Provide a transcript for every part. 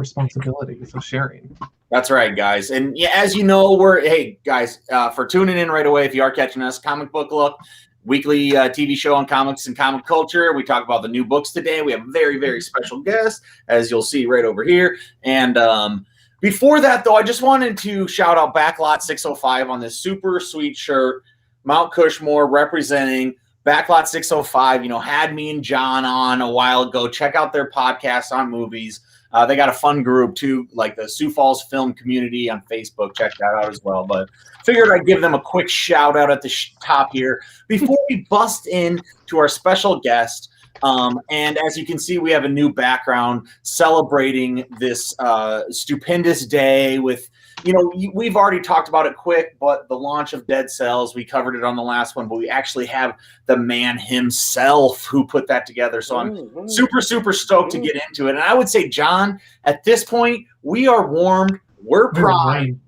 responsibilities of sharing. That's right, guys. And yeah, as you know, for tuning in right away, if you are catching us, Comic Book Look, weekly TV show on comics and comic culture. We talk about the new books today. We have a very, very special guest, as you'll see right over here. And before that, though, I just wanted to shout out Backlot 605 on this super sweet shirt. Mount Cushmore representing Backlot 605, had me and John on a while ago. Check out their podcast on movies. They got a fun group, too, like the Sioux Falls Film Community on Facebook. Check that out as well. But figured I'd give them a quick shout-out at the top here before we bust in to our special guest. And as you can see, we have a new background celebrating this stupendous day with, we've already talked about it quick, but the launch of Dead Cells, we covered it on the last one, but we actually have the man himself who put that together. So I'm super, super stoked to get into it. And I would say, John, at this point, we are warmed. We're primed.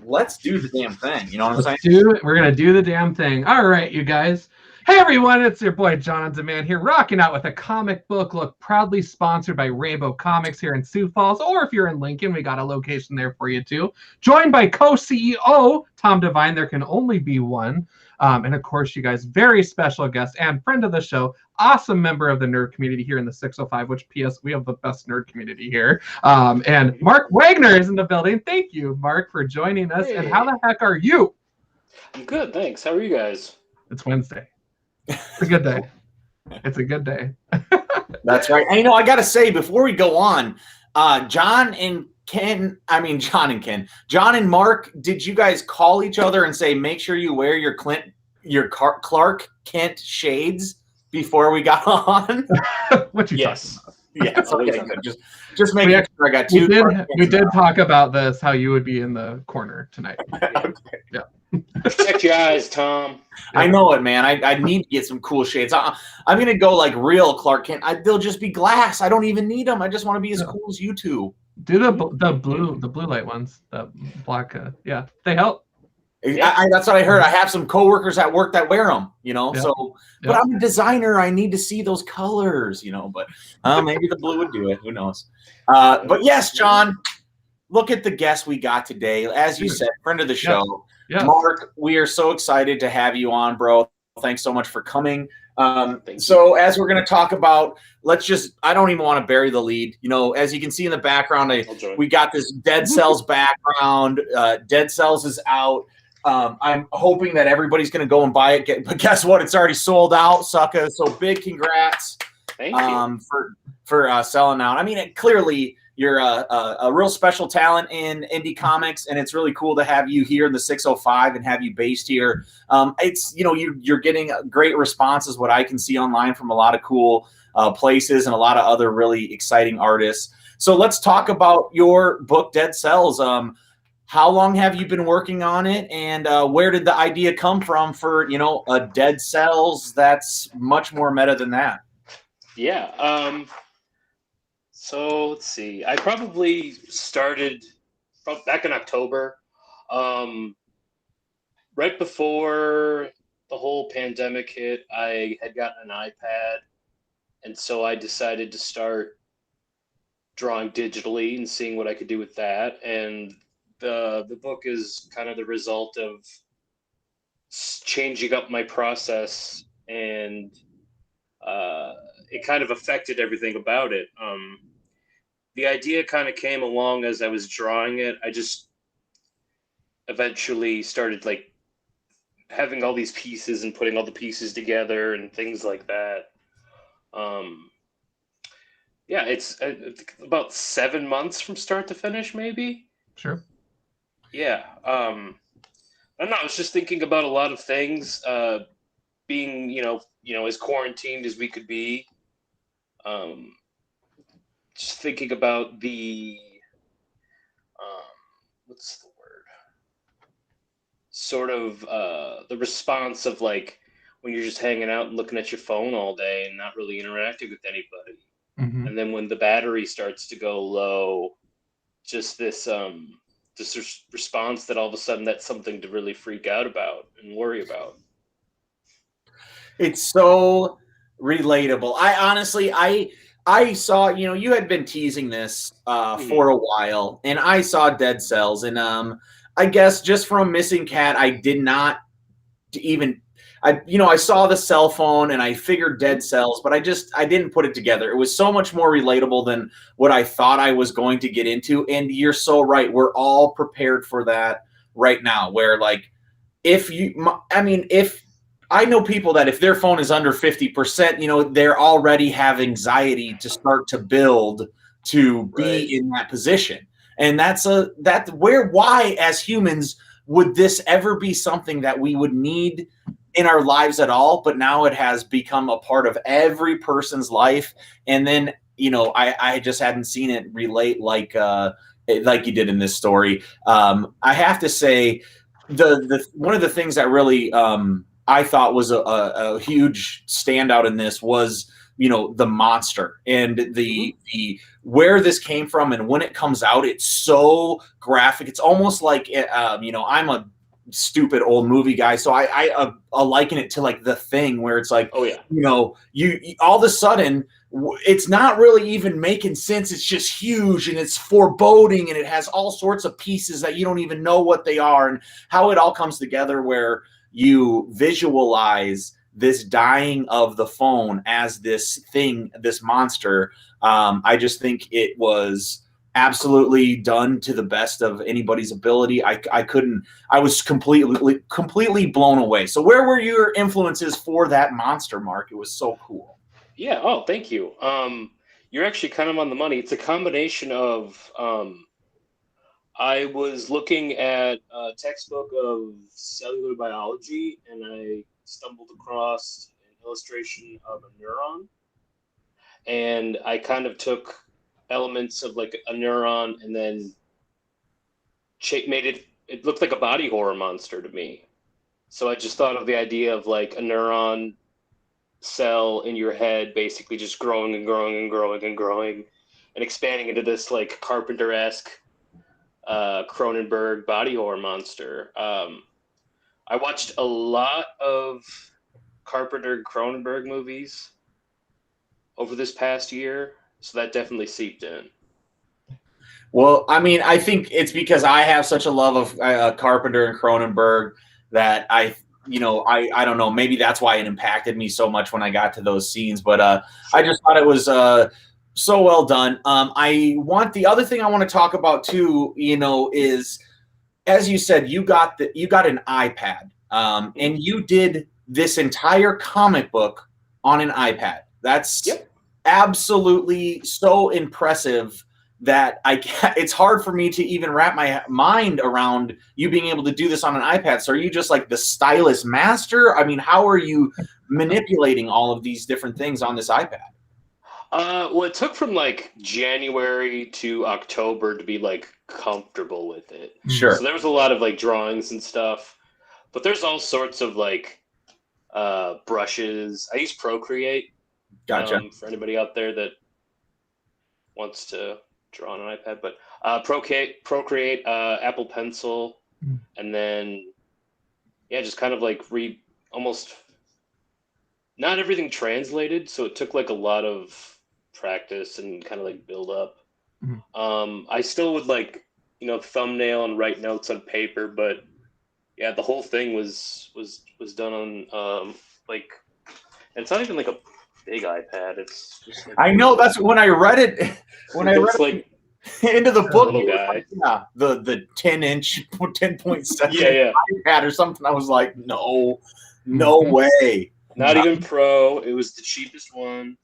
Let's do the damn thing. You know what I'm saying? We're going to do the damn thing. All right, you guys. Hey everyone, it's your boy John on Demand here, rocking out with a Comic Book Look, proudly sponsored by Rainbow Comics here in Sioux Falls, or if you're in Lincoln, we got a location there for you too. Joined by co-CEO Tom Devine, there can only be one. And of course, you guys, very special guest and friend of the show, awesome member of the nerd community here in the 605, which P.S. we have the best nerd community here. And Marc Wagner is in the building. Thank you, Marc, for joining us. Hey. And how the heck are you? I'm good, thanks. How are you guys? It's Wednesday. It's a good day. It's a good day. That's right. And, I got to say, before we go on, John and Marc, did you guys call each other and say, make sure you wear your Clark Kent shades before we got on? What you Yes. Yes. Okay, good. Just making sure I got two. We did talk about this, how you would be in the corner tonight. Okay. Yeah. Protect your eyes, Tom. I know it, man. I need to get some cool shades. I'm going to go like real Clark Kent. They'll just be glass. I don't even need them. I just want to be as cool as you two. Do the blue light ones, the black. Yeah, they help. That's what I heard. I have some coworkers at work that wear them, so, but I'm a designer. I need to see those colors, but maybe the blue would do it. Who knows? But yes, John, look at the guest we got today. As you said, friend of the show. Yeah. Marc, we are so excited to have you on, bro. Thanks so much for coming. So as we're going to talk about, I don't even want to bury the lead. As you can see in the background, we got this Dead Cells background. Dead Cells is out. I'm hoping that everybody's going to go and buy it. But guess what? It's already sold out, sucker. So big congrats for selling out. I mean, clearly you're a real special talent in indie comics, and it's really cool to have you here in the 605 and have you based here. It's you're getting great responses, what I can see online from a lot of cool places and a lot of other really exciting artists. So let's talk about your book, Dead Cells. How long have you been working on it, and where did the idea come from for a Dead Cells that's much more meta than that? Yeah. So let's see. I probably started back in October, right before the whole pandemic hit. I had gotten an iPad, and so I decided to start drawing digitally and seeing what I could do with that. And the book is kind of the result of changing up my process, and it kind of affected everything about it. The idea kind of came along as I was drawing it. I just eventually started like having all these pieces and putting all the pieces together and things like that. Yeah, it's about 7 months from start to finish, maybe. Sure. Yeah. I don't know. I was just thinking about a lot of things, being, as quarantined as we could be. Just thinking about the, what's the word? Sort of the response of like when you're just hanging out and looking at your phone all day and not really interacting with anybody. Mm-hmm. And then when the battery starts to go low, just this response that all of a sudden that's something to really freak out about and worry about. It's so relatable. I honestly, I saw, you had been teasing this for a while, and I saw Dead Cells, and I guess just from Missing Cat, I did not even. I saw the cell phone and I figured Dead Cells, but I didn't put it together. It was so much more relatable than what I thought I was going to get into. And you're so right. We're all prepared for that right now, where like, if I know people that if their phone is under 50%, they're already have anxiety to start to build to be in that position. And why as humans would this ever be something that we would need in our lives at all? But now it has become a part of every person's life. And then, I just hadn't seen it relate like you did in this story. I have to say the one of the things that really I thought was a huge standout in this was, the monster and the where this came from, and when it comes out, it's so graphic. It's almost like I'm a stupid old movie guy, so I liken it to like The Thing, where it's like, you all of a sudden it's not really even making sense. It's just huge and it's foreboding and it has all sorts of pieces that you don't even know what they are and how it all comes together, where you visualize this dying of the phone as this thing, this monster. I just think it was absolutely done to the best of anybody's ability. I was completely blown away. So where were your influences for that monster, Mark? It was so cool. Yeah. Oh, thank you. You're actually kind of on the money. It's a combination of, I was looking at a textbook of cellular biology, and I stumbled across an illustration of a neuron. And I kind of took elements of like a neuron and then made it looked like a body horror monster to me. So I just thought of the idea of like a neuron cell in your head basically just growing and growing and growing and growing and expanding into this like Carpenter-esque Cronenberg body horror monster. I watched a lot of Carpenter Cronenberg movies over this past year, so that definitely seeped in. Well, I mean, I think it's because I have such a love of Carpenter and Cronenberg that I don't know, maybe that's why it impacted me so much when I got to those scenes, but I just thought it was so well done. The other thing I want to talk about too, is, as you said, you got an iPad, and you did this entire comic book on an iPad. That's absolutely so impressive that it's hard for me to even wrap my mind around you being able to do this on an iPad. So are you just like the stylus master? I mean, how are you manipulating all of these different things on this iPad? Well, it took from like January to October to be like comfortable with it. Sure. So there was a lot of like drawings and stuff, but there's all sorts of like brushes. I use Procreate. Gotcha. For anybody out there that wants to draw on an iPad, but Procreate, Apple Pencil, and then just kind of like almost not everything translated, so it took like a lot of practice and kind of like build up. I still would like thumbnail and write notes on paper, but yeah, the whole thing was done on like, and it's not even like a big iPad. It's just like, I know, that's when I read it. When I read like into the book, little guy. Like, the 10-inch, 10.7 iPad or something. I was like, no way. Not even Pro. It was the cheapest one.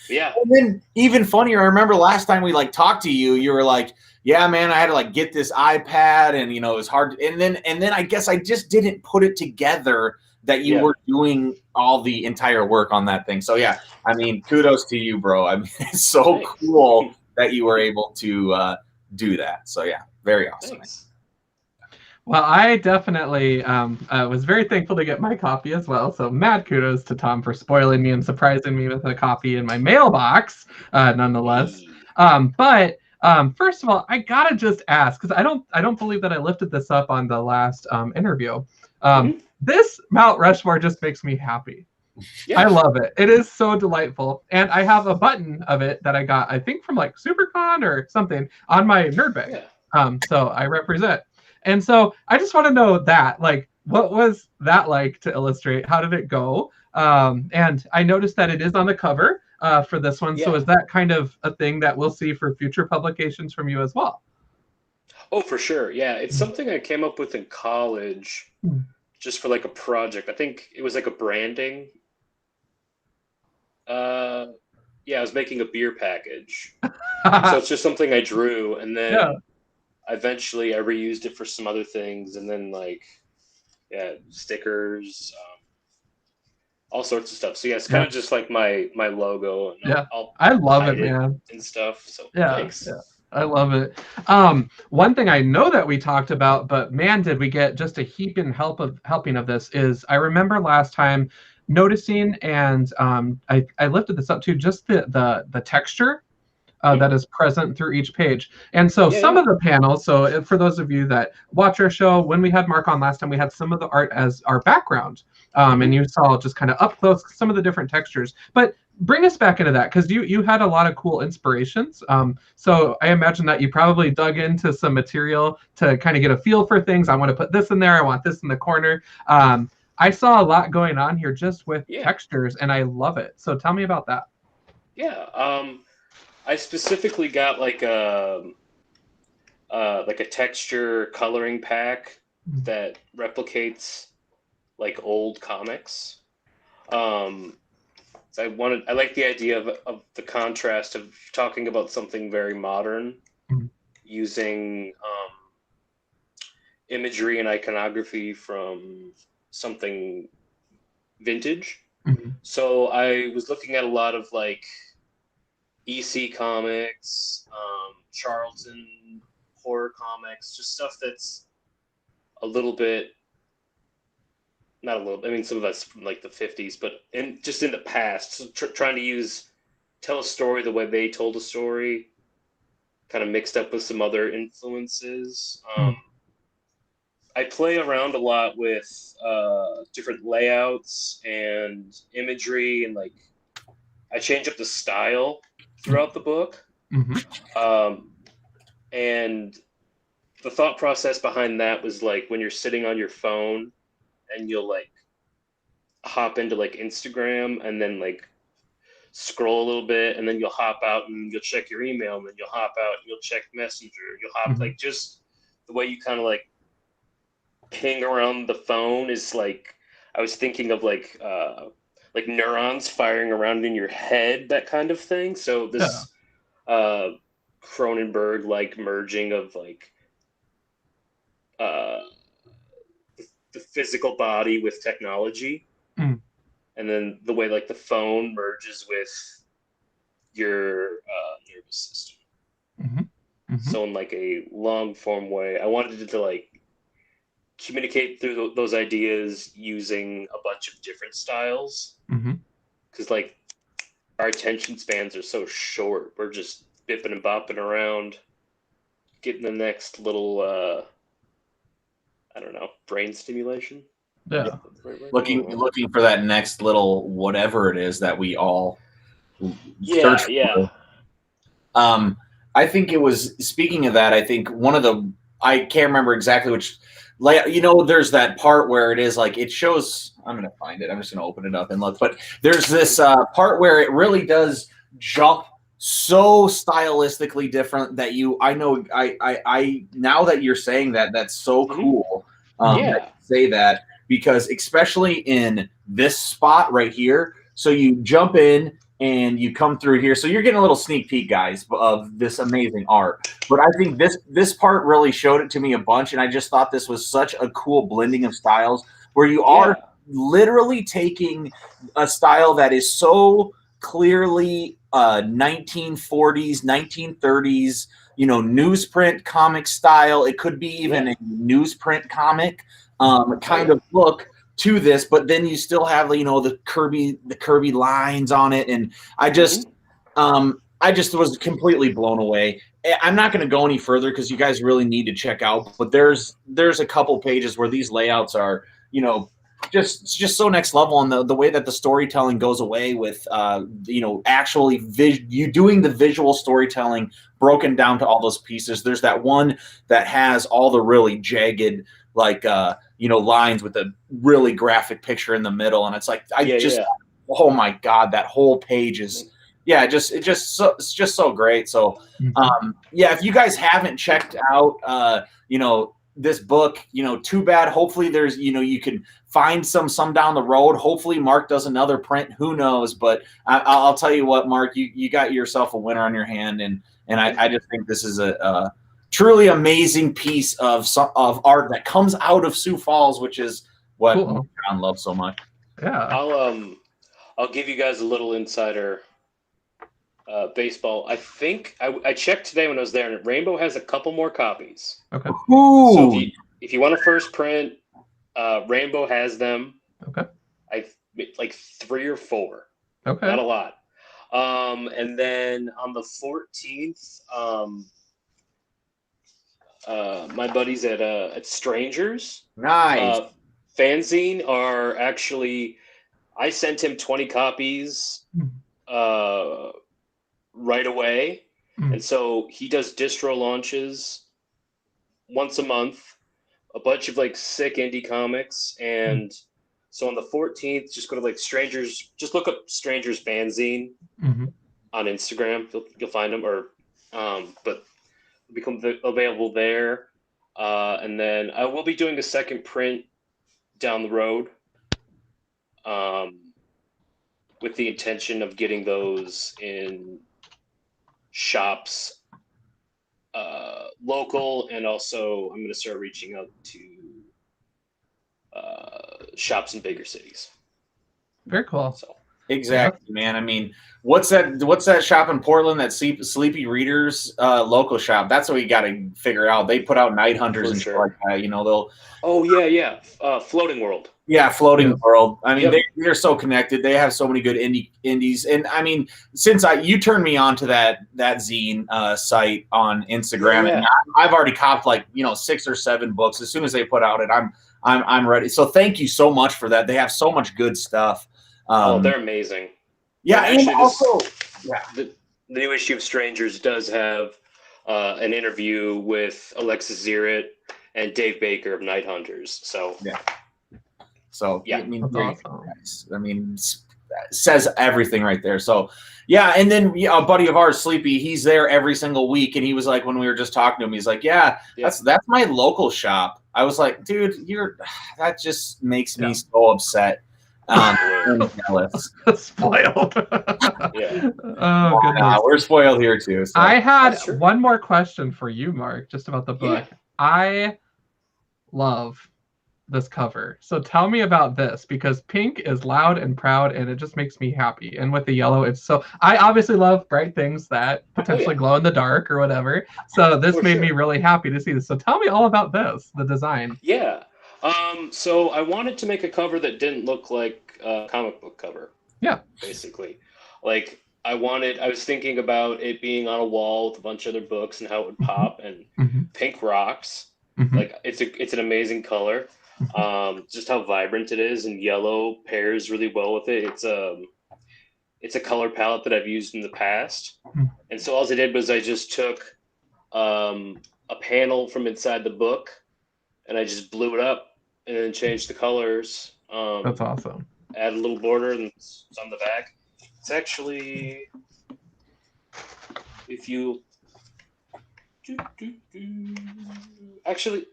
Yeah. And then even funnier, I remember last time we like talked to you, you were like, yeah, man, I had to like get this iPad, and it was hard. And then I guess I just didn't put it together that you were doing all the entire work on that thing. So yeah, I mean, kudos to you, bro. I mean, it's so cool that you were able to do that. So yeah, very awesome. Thanks. Well, I definitely was very thankful to get my copy as well. So mad kudos to Tom for spoiling me and surprising me with a copy in my mailbox, nonetheless. But first of all, I gotta just ask, because I don't believe that I lifted this up on the last interview. This Mount Rushmore just makes me happy. Yeah. I love it. It is so delightful. And I have a button of it that I got, I think, from like SuperCon or something on my nerd bag. Yeah. So I represent. And so I just want to know that, like, what was that like to illustrate? How did it go? And I noticed that it is on the cover for this one. So Yeah. is that kind of a thing that we'll see for future publications from you as well? Oh, for sure. Yeah, it's something I came up with in college just for like a project. I think it was like a branding. Yeah, I was making a beer package. So it's just something I drew, and then Yeah. eventually I reused it for some other things, and then like, yeah, stickers, all sorts of stuff. So yeah, it's kind of just like my logo, and Yeah. I'll I love hide it, man. and stuff. So Yeah. thanks. Yeah. I love it. One thing I know that we talked about, but man, did we get just a heaping helping of this is I remember last time noticing, and I lifted this up too, just the texture that is present through each page. And so some of the panels, so for those of you that watch our show, when we had Mark on last time, we had some of the art as our background. And you saw just kind of up close some of the different textures. But bring us back into that, because you had a lot of cool inspirations. So I imagine that you probably dug into some material to kind of get a feel for things. I want to put this in there. I want this in the corner. I saw a lot going on here just with textures, and I love it. So tell me about that. Yeah. I specifically got like a texture coloring pack that replicates like old comics. So I like the idea of the contrast of talking about something very modern using imagery and iconography from something vintage. So I was looking at a lot of like EC comics, Charlton horror comics, just stuff that's a little bit, not a little, I mean, some of that's from like the 50s, but just in the past, so trying to tell a story the way they told a story, kind of mixed up with some other influences. I play around a lot with different layouts and imagery, and like I change up the style throughout the book. And the thought process behind that was like when you're sitting on your phone and you'll like hop into like Instagram and then like scroll a little bit, and then you'll hop out and you'll check your email, and then you'll hop out and you'll check Messenger, you'll hop like just the way you kind of like ping around the phone is like, I was thinking of like neurons firing around in your head, that kind of thing. So this Cronenberg like merging of like the physical body with technology, and then the way like the phone merges with your nervous system. So in like a long form way, I wanted it to like communicate through those ideas using a bunch of different styles, because like our attention spans are so short. We're just bipping and bopping around, getting the next little I don't know, brain stimulation. Looking for that next little whatever it is that we all search for. I think it was, speaking of that, I think I can't remember exactly which layout, there's that part where it is like, it shows, I'm going to find it. I'm just going to open it up and look, but there's this part where it really does jump so stylistically different that I now that you're saying that, that's so cool. That you say that, because especially in this spot right here, so you jump in and you come through here, so you're getting a little sneak peek, guys, of this amazing art. But I think this part really showed it to me a bunch, and I just thought this was such a cool blending of styles, where you are literally taking a style that is so clearly 1940s, 1930s, newsprint comic style. It could be even a newsprint comic kind of look to this, but then you still have the Kirby lines on it, and I just was completely blown away. I'm not going to go any further because you guys really need to check out, but there's a couple pages where these layouts are just so next level, and the way that the storytelling goes away with actually you doing the visual storytelling broken down to all those pieces. There's that one that has all the really jagged lines with a really graphic picture in the middle, and it's like oh my god, that whole page is it's just so great. So if you guys haven't checked out this book, too bad. Hopefully there's you can find some down the road. Hopefully Mark does another print, who knows, but I'll tell you what, Mark, you got yourself a winner on your hand, and I just think this is a truly amazing piece of art that comes out of Sioux Falls, which is what John loves so much. I'll give you guys a little insider baseball. I think I checked today when I was there, and Rainbow has a couple more copies. Okay. Ooh. So if you want a first print, Rainbow has them. Okay. Like 3 or 4. Okay. Not a lot. And then on the 14th, my buddies at Strangers. Nice. Fanzine are actually. I sent him 20 copies right away. And so he does distro launches once a month, a bunch of sick indie comics. And so on the 14th, just go to Strangers, just look up Strangers Fanzine on Instagram. You'll find them, but become available there. And then I will be doing a second print down the road. With the intention of getting those in shops local, and also I'm going to start reaching out to shops in bigger cities. Very cool. So exactly, man. I mean, what's that shop in Portland, that Sleepy Readers local shop? That's what we got to figure out. They put out Night Hunters and shit like that. They'll. Oh yeah. Floating World. Yeah, Floating World. I mean, they're so connected. They have so many good indies. And I mean, since you turned me on to that zine site on Instagram, and I've already copped 6 or 7 books. As soon as they put out it, I'm ready. So thank you so much for that. They have so much good stuff. They're amazing. Yeah, and actually, also the new issue of Strangers does have an interview with Alexis Zierett and Dave Baker of Night Hunters. So I mean, awesome. I mean, says everything right there. So and then a buddy of ours, Sleepy, he's there every single week, and he was like, when we were just talking to him, he's like, that's my local shop. I was like, dude, that just makes me so upset. I'm jealous. Spoiled. Oh goodness. We're spoiled here too. So. I had one more question for you, Mark, just about the book. Yeah. I love this cover. So tell me about this, because pink is loud and proud, and it just makes me happy. And with the yellow, I obviously love bright things that potentially glow in the dark or whatever. So this made me really happy to see this. So tell me all about this, the design. Yeah. So I wanted to make a cover that didn't look like a comic book cover. Yeah. Basically. I was thinking about it being on a wall with a bunch of other books and how it would pop, and pink rocks. It's an amazing color. Just how vibrant it is, and yellow pairs really well with it. It's a color palette that I've used in the past. And so all I did was I just took a panel from inside the book, and I just blew it up and then changed the colors. That's awesome. Add a little border, and it's on the back. It's actually, if you actually,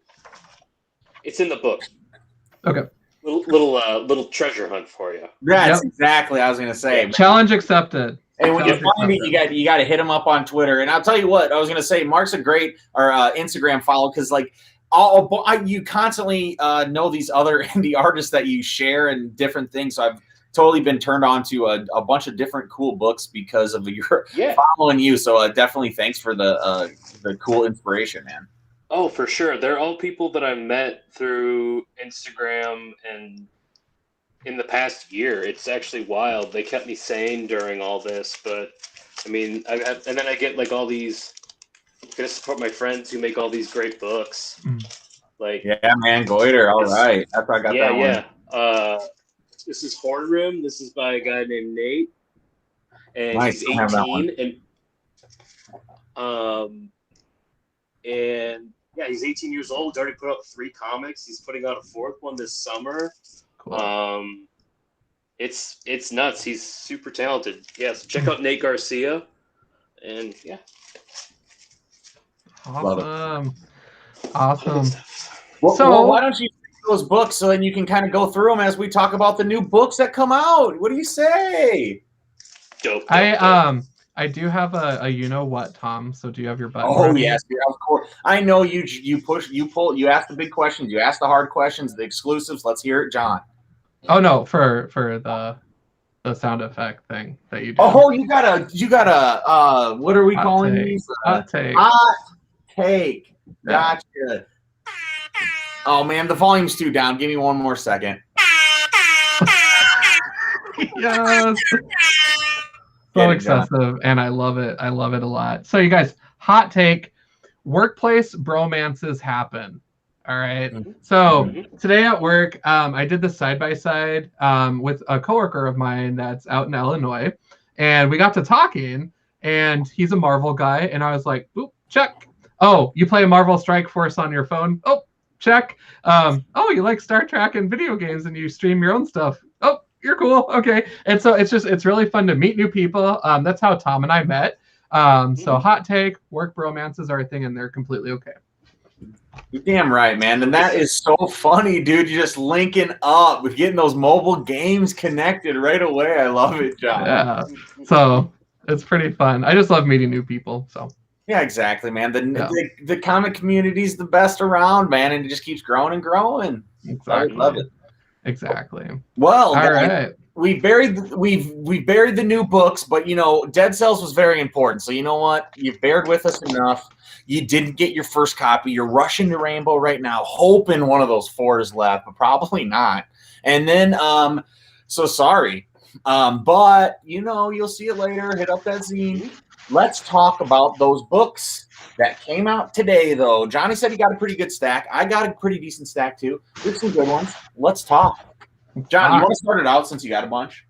it's in the book. Okay. Little treasure hunt for you. That's exactly what I was gonna say. Challenge accepted. And when you find it, you got to hit him up on Twitter. And I'll tell you what, I was gonna say, Mark's a great Instagram follow, because you constantly know these other indie artists that you share and different things. So I've totally been turned on to a bunch of different cool books because of your following you. So definitely thanks for the cool inspiration, man. Oh, for sure. They're all people that I met through Instagram and in the past year. It's actually wild. They kept me sane during all this, but I mean, and then I get all these. Gonna support my friends who make all these great books. Man, Goiter. All right, that's why I got that one. This is Horn Rim. This is by a guy named Nate, and Nice. he's 18. And yeah, he's 18 years old. He's already put out 3 comics. He's putting out a 4th one this summer. Cool. It's nuts. He's super talented. Yeah, so check out Nate Garcia. And yeah. Awesome. Awesome. Well, why don't you pick those books so then you can kind of go through them as we talk about the new books that come out? What do you say? Dope. I do have a you know what, Tom. So do you have your button? Oh ready? yes, of course. I know you push, you pull, you ask the big questions, you ask the hard questions, the exclusives. Let's hear it, John. Oh no, for the sound effect thing that you do. Oh, you gotta what are we calling these? Hot take. Hot take. Gotcha. Oh man, the volume's too down. Give me one more second. Yes. So excessive, and I love it. I love it a lot. So you guys, hot take: workplace bromances happen. All right. So today at work, I did this side by side with a coworker of mine that's out in Illinois, and we got to talking. And he's a Marvel guy, and I was like, "Oop, check. Oh, you play Marvel Strike Force on your phone? Oh, check. Oh, you like Star Trek and video games, and you stream your own stuff? Oh, you're cool. Okay." And so it's really fun to meet new people. That's how Tom and I met. So hot take: work bromances are a thing, and they're completely okay. You're damn right, man. And that is so funny, dude. You're just linking up with getting those mobile games connected right away. I love it, John. Yeah. So it's pretty fun. I just love meeting new people. So yeah, exactly, man. The comic community is the best around, man, and it just keeps growing and growing. Exactly. I love it. Exactly. Well, all right. We've buried the new books, but Dead Cells was very important. So you know what? You've bared with us enough. You didn't get your first copy. You're rushing to Rainbow right now, hoping one of those 4 is left, but probably not. And then, so sorry. But you'll see it later. Hit up that zine. Let's talk about those books that came out today, though. Johnny said he got a pretty good stack. I got a pretty decent stack, too. There's some good ones. Let's talk. John, you want to start it out since you got a bunch?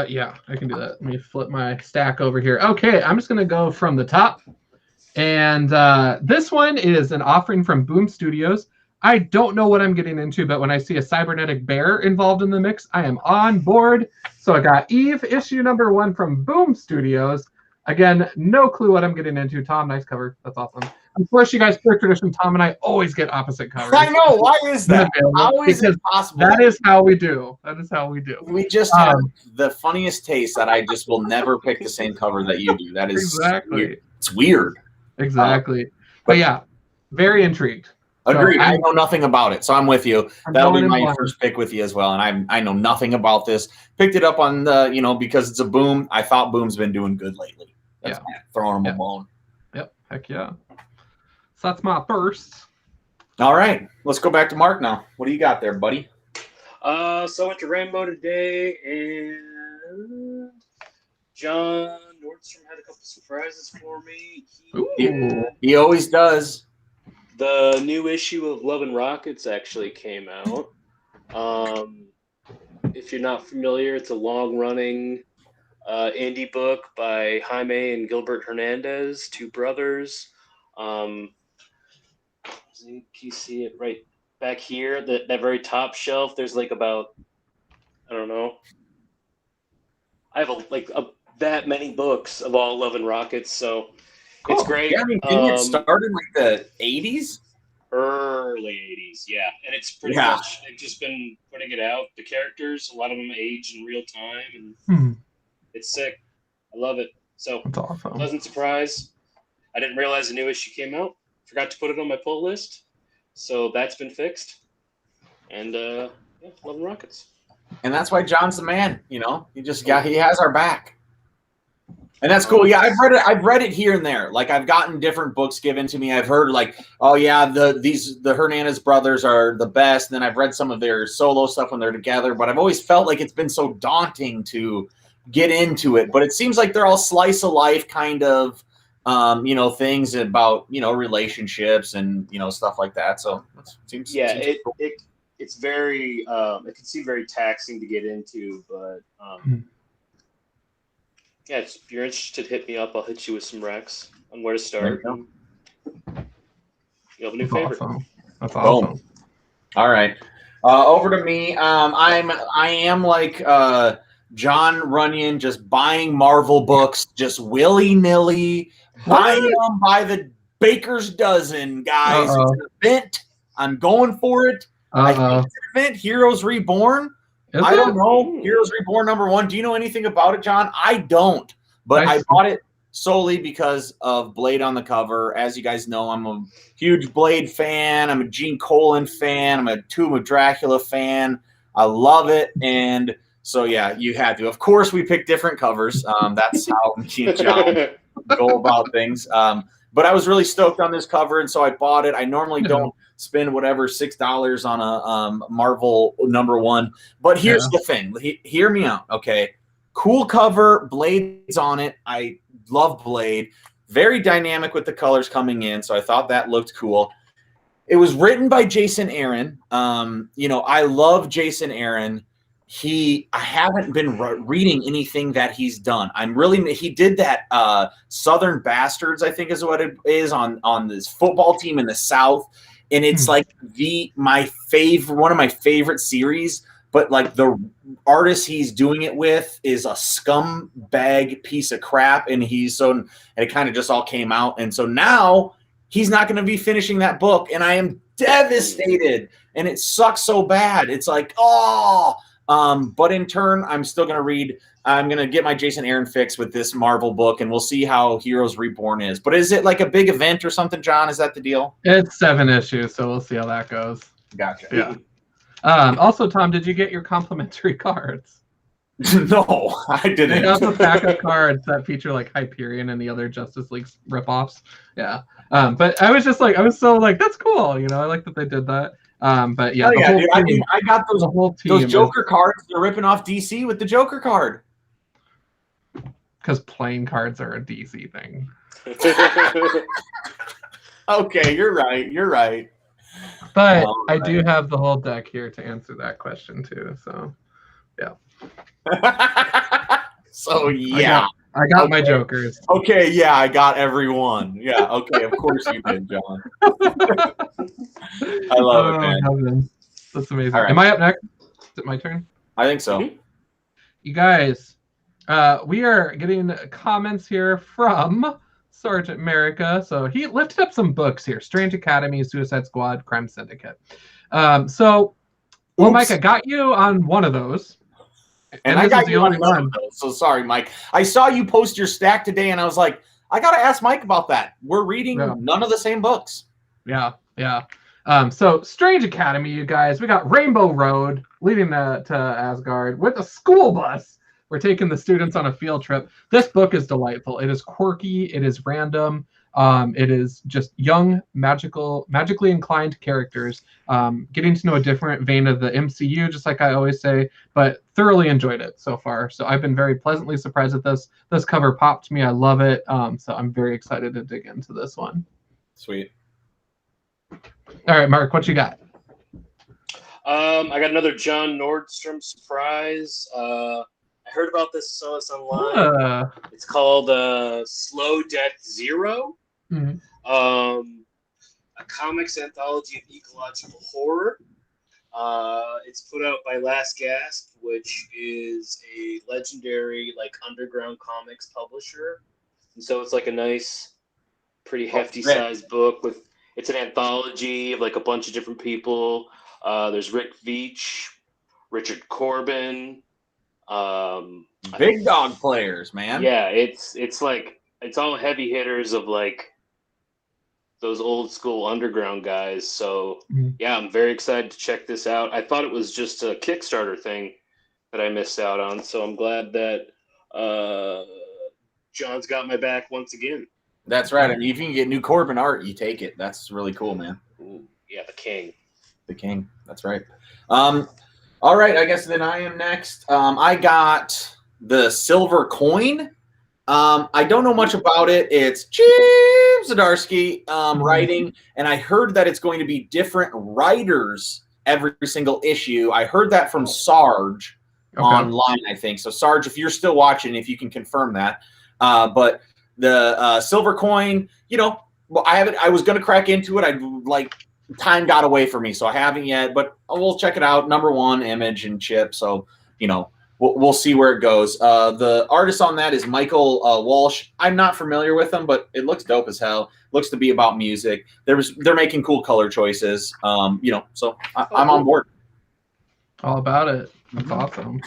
Yeah, I can do that. Let me flip my stack over here. Okay, I'm just going to go from the top. And this one is an offering from Boom Studios. I don't know what I'm getting into, but when I see a cybernetic bear involved in the mix, I am on board. So I got Eve, issue number 1 from Boom Studios. Again, no clue what I'm getting into. Tom, nice cover. That's awesome. Of course, you guys, per tradition, Tom and I always get opposite covers. I know. Why is that? How is it possible? That is how we do. That is how we do. We just have the funniest taste that I just will never pick the same cover that you do. That is exactly. Weird. It's weird. Exactly. But yeah, very intrigued. Agreed. So I know nothing about it, so I'm with you. That'll be my first pick with you as well. And I know nothing about this. Picked it up on the, because it's a Boom. I thought Boom's been doing good lately. That's throwing them a bone. Yep. Heck yeah. So that's my first. All right. Let's go back to Mark now. What do you got there, buddy? So I went to Rainbow today, and John Nordstrom had a couple surprises for me. He always does. The new issue of Love and Rockets actually came out. If you're not familiar, it's a long-running indie book by Jaime and Gilbert Hernandez, 2 brothers. Can you see it right back here? That very top shelf. There's like about, I don't know. I have that many books of all Love and Rockets, so cool. It's great. Yeah, I mean, didn't it start in like the 80s? Early 80s, yeah. And it's pretty much, they've just been putting it out. The characters, a lot of them age in real time, and it's sick. I love it. So, that's awesome. Pleasant surprise. I didn't realize a new issue came out. Forgot to put it on my pull list. So that's been fixed. And, Love and Rockets. And that's why John's the man, he has our back. And that's cool. Yeah, I've read it here and there. Like, I've gotten different books given to me. I've heard the Hernandez brothers are the best. And then I've read some of their solo stuff when they're together. But I've always felt like it's been so daunting to get into it. But it seems like they're all slice of life kind of, things about relationships and stuff like that. So it seems cool. It it's very it can seem very taxing to get into, but yeah, if you're interested, hit me up. I'll hit you with some recs on where to start. You'll have a new favorite. Awesome. That's awesome. Boom. All right. Over to me. I am like John Runyon, just buying Marvel books, just willy-nilly, buying them by the baker's dozen, guys. It's an event. I'm going for it. I think it's an event. Heroes Reborn. I don't know. Heroes Reborn #1. Do you know anything about it, John? I don't. But I bought it solely because of Blade on the cover. As you guys know, I'm a huge Blade fan. I'm a Gene Colan fan. I'm a Tomb of Dracula fan. I love it. And so, yeah, you had to. Of course, we picked different covers. That's how me and John go about things. But I was really stoked on this cover, and so I bought it. I normally don't spend whatever $6 on a Marvel #1. But here's the thing. Hear me out, okay? Cool cover. Blade's on it. I love Blade. Very dynamic with the colors coming in, so I thought that looked cool. It was written by Jason Aaron. I love Jason Aaron. I haven't been reading anything that he's done. He did that Southern Bastards, I think is what it is, on this football team in the South. And it's like one of my favorite series, but like the artist he's doing it with is a scumbag piece of crap. And it kind of just all came out. And so now he's not going to be finishing that book. And I am devastated. And it sucks so bad. It's like, but in turn, I'm still going to read. I'm going to get my Jason Aaron fix with this Marvel book, and we'll see how Heroes Reborn is. But is it like a big event or something, John? Is that the deal? It's 7 issues, so we'll see how that goes. Gotcha. Yeah. Also, Tom, did you get your complimentary cards? No, I didn't. I got the pack of cards that feature like Hyperion and the other Justice League ripoffs. Yeah. But I was just like, that's cool. I like that they did that. But yeah, dude, I got those Joker cards. They're ripping off DC with the Joker card. Because playing cards are a DC thing. Okay, you're right. But I do have the whole deck here to answer that question too. So, yeah. So yeah, I got my Jokers. Okay, yeah, I got everyone. Yeah, okay, of course you did, John. I love it, man. Heaven. That's amazing. Right. Am I up next? Is it my turn? I think so. You guys, we are getting comments here from Sergeant America. So he lifted up some books here: Strange Academy, Suicide Squad, Crime Syndicate. Mike, I got you on one of those. And I got you on none of those. So sorry, Mike. I saw you post your stack today, and I was like, I got to ask Mike about that. We're reading none of the same books. Yeah. So Strange Academy, you guys. We got Rainbow Road leading to Asgard with a school bus. We're taking the students on a field trip. This book is delightful. It is quirky. It is random. It is just young, magically inclined characters, getting to know a different vein of the MCU, just like I always say, but thoroughly enjoyed it so far. So I've been very pleasantly surprised at this. This cover popped me. I love it. So I'm very excited to dig into this one. Sweet. All right, Mark, what you got? I got another John Nordstrom surprise. I heard about this, saw this online. It's called Slow Death Zero. Mm-hmm. A comics anthology of ecological horror. It's put out by Last Gasp, which is a legendary underground comics publisher. And so it's like a nice, pretty hefty sized book it's an anthology of a bunch of different people. There's Rick Veitch, Richard Corbin. Big dog players, man. Yeah, it's all heavy hitters of those old school underground guys. So yeah, I'm very excited to check this out. I thought it was just a Kickstarter thing that I missed out on, so I'm glad that John's got my back once again. That's right. I mean, if you can get new Corbin art, you take it. That's really cool, man. Ooh, yeah, the king. The king. That's right. All right, I guess then I am next. I got the Silver Coin. I don't know much about it. It's Chip Zdarsky writing, and I heard that it's going to be different writers every single issue. I heard that from Sarge online, I think. So Sarge, if you're still watching, if you can confirm that. But the Silver Coin, well, I was going to crack into it. Time got away from me, so I haven't yet, but we'll check it out. Number 1, Image and Chip. So, we'll see where it goes. The artist on that is Michael Walsh. I'm not familiar with him, but it looks dope as hell. Looks to be about music. They're making cool color choices. So I'm on board. All about it. That's awesome.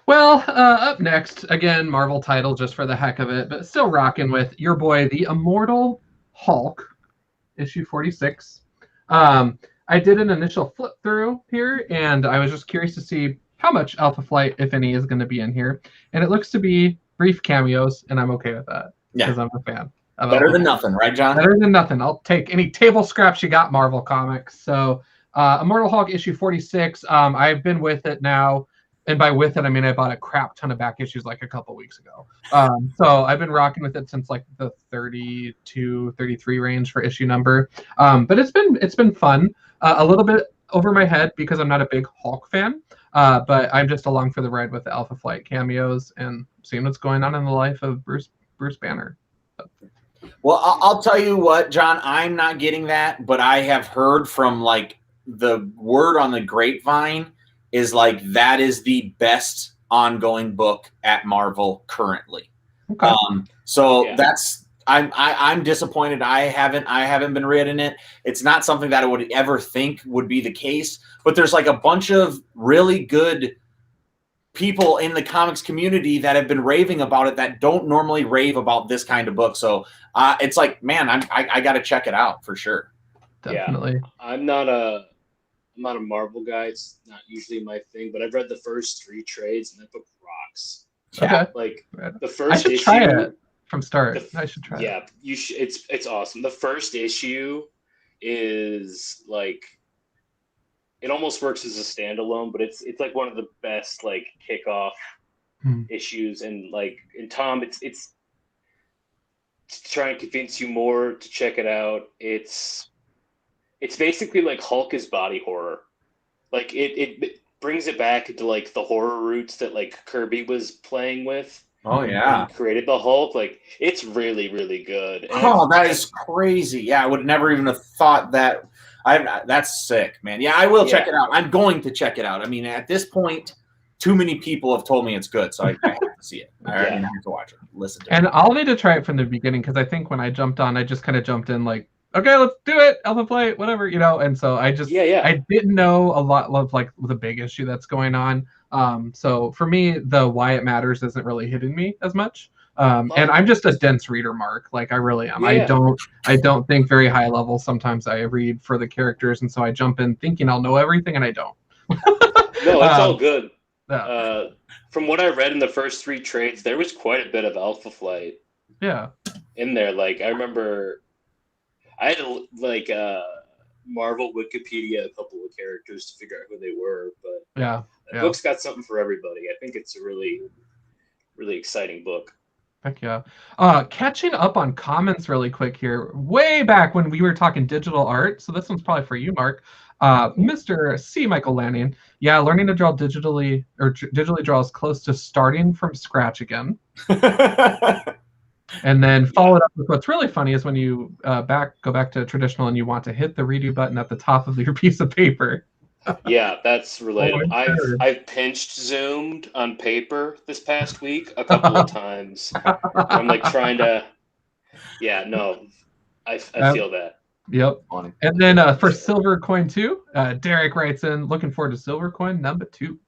Well, up next, again, Marvel title just for the heck of it, but still rocking with your boy, the Immortal Hulk, issue 46. I did an initial flip through here, and I was just curious to see how much Alpha Flight, if any, is going to be in here. And it looks to be brief cameos, and I'm okay with that because I'm a fan. Better than nothing, right, John? Better than nothing. I'll take any table scraps you got, Marvel Comics. So Immortal Hulk issue 46. I've been with it now. And by with it, I mean I bought a crap ton of back issues like a couple weeks ago. So I've been rocking with it since like the 32, 33 range for issue number. But it's been fun. A little bit over my head because I'm not a big Hulk fan. But I'm just along for the ride with the Alpha Flight cameos and seeing what's going on in the life of Bruce Banner. Well, I'll tell you what, John, I'm not getting that, but I have heard from the word on the grapevine is that is the best ongoing book at Marvel currently. Okay. I'm disappointed. I haven't been reading it. It's not something that I would ever think would be the case, but there's a bunch of really good people in the comics community that have been raving about it that don't normally rave about this kind of book. So it's man, I got to check it out for sure. Definitely. Yeah. I'm not a Marvel guy. It's not usually my thing, but I've read the first 3 trades and that book rocks. Yeah. The first I should issue, try it from start. I should try it. Yeah, you should. It's awesome. The first issue is it almost works as a standalone, but it's one of the best kickoff issues. And Tom, it's to try and convince you more to check it out. It's basically Hulk is body horror. It brings it back into the horror roots that Kirby was playing with. Oh yeah, created the Hulk. It's really, really good. And that is crazy. Yeah, I would never even have thought that. That's sick, man. Yeah, I will check it out. I'm going to check it out. I mean, at this point, too many people have told me it's good, so I have to see it. I have to watch it, listen to it. And I'll need to try it from the beginning because I think when I jumped on, I just kind of jumped in okay, let's do it, Alpha Flight, whatever, And so I just I didn't know a lot of the big issue that's going on. So for me, the why it matters isn't really hitting me as much. And I'm just a dense reader, Mark. I really am. I don't think very high level. Sometimes I read for the characters, and so I jump in thinking I'll know everything, and I don't. No, it's all good. Yeah. From what I read in the first 3 trades, there was quite a bit of Alpha Flight. Yeah. In there, I remember, I had to Marvel Wikipedia a couple of characters to figure out who they were, but the book's got something for everybody. I think it's a really, really exciting book. Heck yeah. Catching up on comments really quick here. Way back when we were talking digital art, so this one's probably for you, Mark. Mr. C. Michael Lanning. Yeah, learning to draw digitally draw is close to starting from scratch again. And then followed up with what's really funny is when you go back to traditional and you want to hit the redo button at the top of your piece of paper. Yeah, that's related. I've pinch zoomed on paper this past week a couple of times. I'm trying to. Yeah, no, I feel that. Yep. And then for Silver Coin 2, Derek writes in, looking forward to Silver Coin number 2.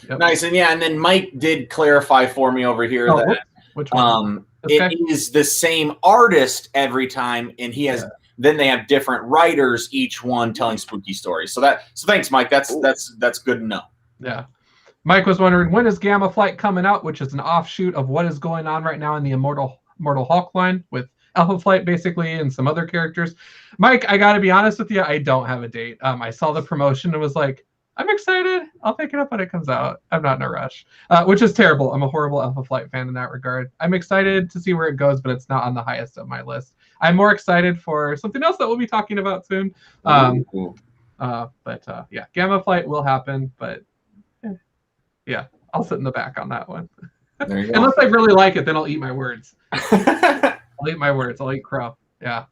Yep. Nice, and then Mike did clarify for me over here that which one? It is the same artist every time, and he has. Then they have different writers, each one telling spooky stories. So thanks, Mike. That's good to know. Yeah. Mike was wondering, when is Gamma Flight coming out, which is an offshoot of what is going on right now in the Immortal Hulk line with Alpha Flight, basically, and some other characters. Mike, I got to be honest with you, I don't have a date. I saw the promotion and was like, I'm excited. I'll pick it up when it comes out. I'm not in a rush, which is terrible. I'm a horrible Alpha Flight fan in that regard. I'm excited to see where it goes, but it's not on the highest of my list. I'm more excited for something else that we'll be talking about soon. Yeah, Gamma Flight will happen, but yeah, I'll sit in the back on that one. There you go. Unless I really like it, then I'll eat my words. I'll eat my words. I'll eat crow. Yeah,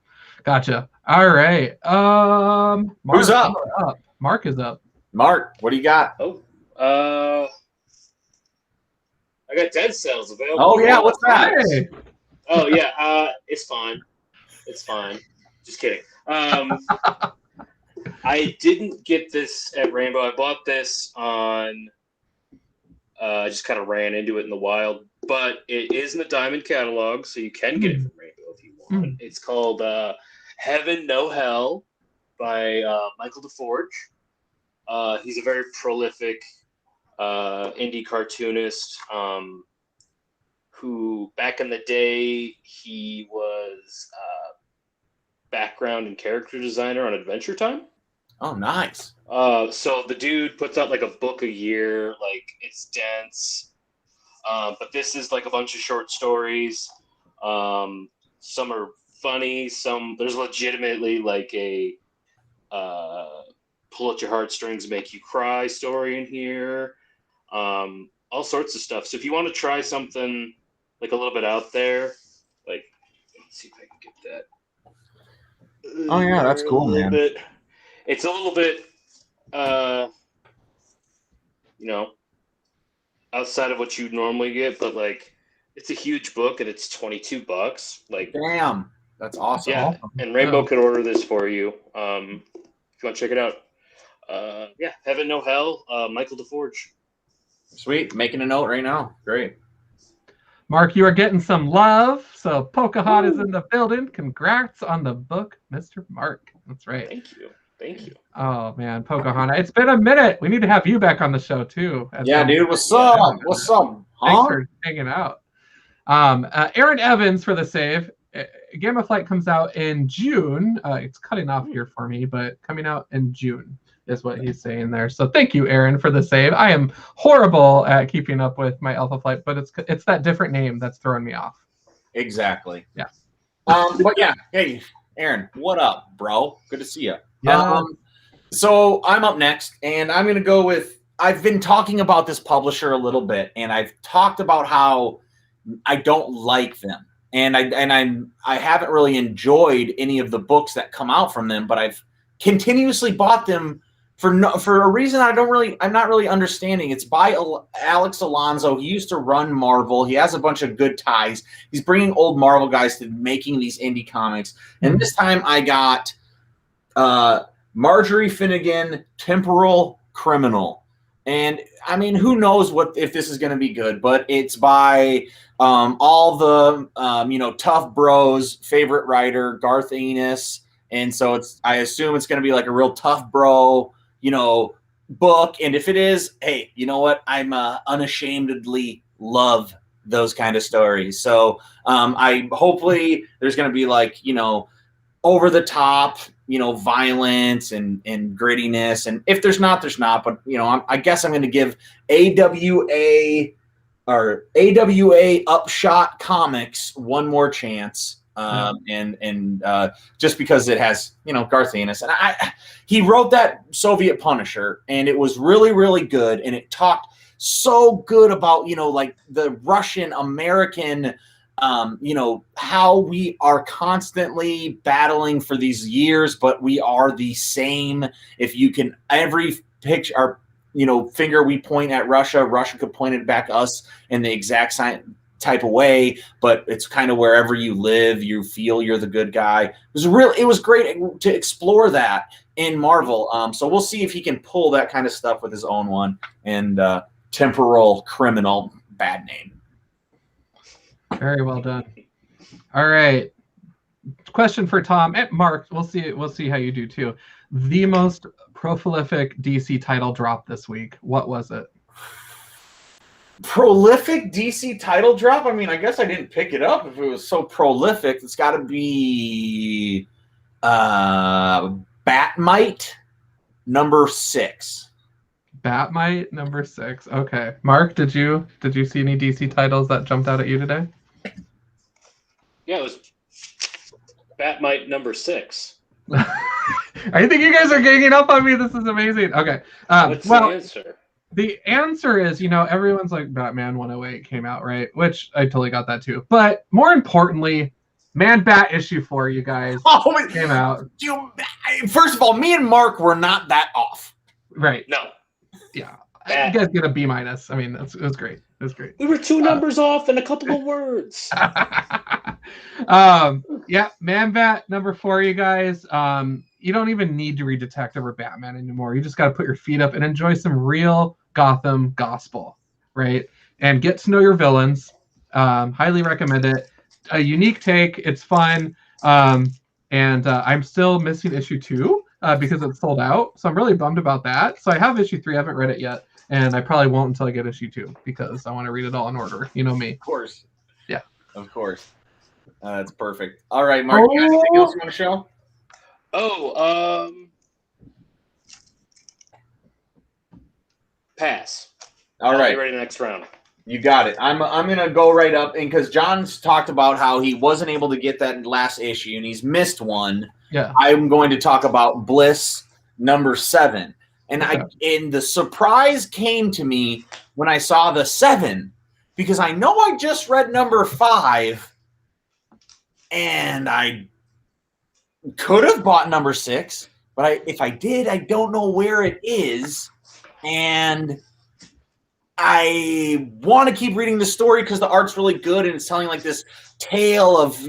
gotcha. All right. Mark, Who's up? Mark is up. Mark, what do you got? I got Dead Cells available. Oh yeah, what's that? Hey. Oh yeah, it's fine. It's fine. Just kidding. I didn't get this at Rainbow. I bought this on. I just kind of ran into it in the wild, but it is in the Diamond catalog, so you can get it from Rainbow if you want. It's called Heaven No Hell by Michael DeForge. He's a very prolific indie cartoonist who, back in the day, he was background and character designer on Adventure Time. Oh, nice. So the dude puts out like a book a year. Like, it's dense. But this is like a bunch of short stories. Some are funny. There's legitimately like a pull at your heartstrings, make you cry story in here. All sorts of stuff. So if you want to try something like a little bit out there, like, let's see if I can get that. Oh yeah, that's cool, man. It's a little bit, outside of what you normally get, but like, it's a huge book and it's $22. Like, damn, that's awesome. Yeah, and Rainbow could order this for you if you want to check it out. Heaven No Hell, Michael DeForge. Sweet, making a note right now. Great. Mark, you are getting some love. So Pocahontas is in the building. Congrats on the book, Mr. Mark. That's right. Thank you. Oh man, Pocahontas. It's been a minute. We need to have you back on the show too. Yeah, dude. What's up? What's up? Thanks for hanging out. Aaron Evans for the save. Gamma Flight comes out in June. It's cutting off here for me, but coming out in June is what he's saying there. So thank you, Aaron, for the save. I am horrible at keeping up with my Alpha Flight, but it's that different name that's throwing me off. Exactly. Yeah. But yeah, hey, Aaron, what up, bro? Good to see you. Yeah. So I'm up next, and I'm going to go with. I've been talking about this publisher a little bit, and I've talked about how I don't like them, and I haven't really enjoyed any of the books that come out from them, but I've continuously bought them for a reason I'm not really understanding. It's by Alex Alonso. He used to run Marvel. He has a bunch of good ties. He's bringing old Marvel guys to making these indie comics, and this time I got Marjorie Finnegan, Temporal Criminal. And I mean, who knows if this is going to be good, but it's by all the tough bros favorite writer, Garth Ennis. And so I assume it's going to be like a real tough bro, book. And if it is, hey, you know what? I'm unashamedly love those kind of stories. So I hopefully there's going to be like, over the top, violence and grittiness. And if there's not, there's not. But, I guess I'm going to give AWA Upshot Comics one more chance. And just because it has, Garth Ennis. And he wrote that Soviet Punisher, and it was really, really good. And it talked so good about, like the Russian American, how we are constantly battling for these years, but we are the same. If you can, every picture, our, finger we point at Russia could point it back us in the exact type of way, but it's kind of wherever you live, you feel you're the good guy. It was great to explore that in Marvel. So we'll see if he can pull that kind of stuff with his own one. And Temporal Criminal, bad name. Very well done. All right. Question for Tom and Mark. We'll see how you do too. The most prolific DC title drop this week. What was it? Prolific DC title drop? I mean, I guess I didn't pick it up if it was so prolific. It's got to be Batmite number 6. Batmite number 6. Okay. Mark, did you see any DC titles that jumped out at you today? Yeah, it was Batmite number 6. I think you guys are ganging up on me. This is amazing. Okay. What's the answer? The answer is, everyone's like Batman 108 came out, right? Which I totally got that too. But more importantly, Man-Bat issue 4, you guys, came out. First of all, me and Mark were not that off. Right. No. Yeah. You guys get a B-. I mean, it was great. It was great. We were 2 numbers off and a couple of words. Yeah, Man-Bat number 4, you guys. You don't even need to read Detective or Batman anymore. You just got to put your feet up and enjoy some real Gotham gospel, right? And get to know your villains. Highly recommend it. A unique take. It's fun. And I'm still missing issue 2 because it's sold out. So I'm really bummed about that. So I have issue 3. I haven't read it yet. And I probably won't until I get issue 2 because I want to read it all in order. You know me. Of course. Yeah. Of course. That's perfect. All right, Mark, you got anything else you want to show? Pass. All right. Get ready next round. You got it. I'm gonna go right up, and because John's talked about how he wasn't able to get that last issue and he's missed one. Yeah. I'm going to talk about Bliss number 7, and and the surprise came to me when I saw the 7 because I know I just read number 5, and I could have bought number 6, but if I did, I don't know where it is, and I want to keep reading the story because the art's really good and it's telling like this tale of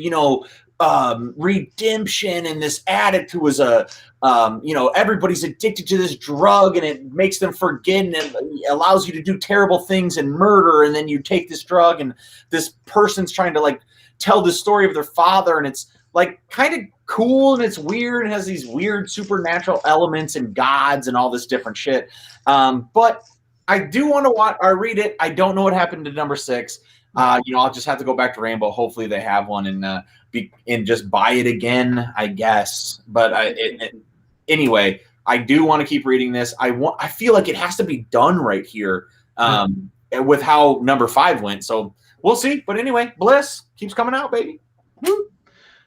redemption, and this addict who was everybody's addicted to this drug and it makes them forget and it allows you to do terrible things and murder, and then you take this drug and this person's trying to like tell the story of their father, and it's like kind of cool and it's weird and has these weird supernatural elements and gods and all this different shit. But I do want to read it. I don't know what happened to number 6. I'll just have to go back to Rainbow. Hopefully they have one and just buy it again, I guess. But anyway, I do want to keep reading this. I feel like it has to be done right here with how number 5 went. So we'll see. But anyway, Bliss keeps coming out, baby. Woo.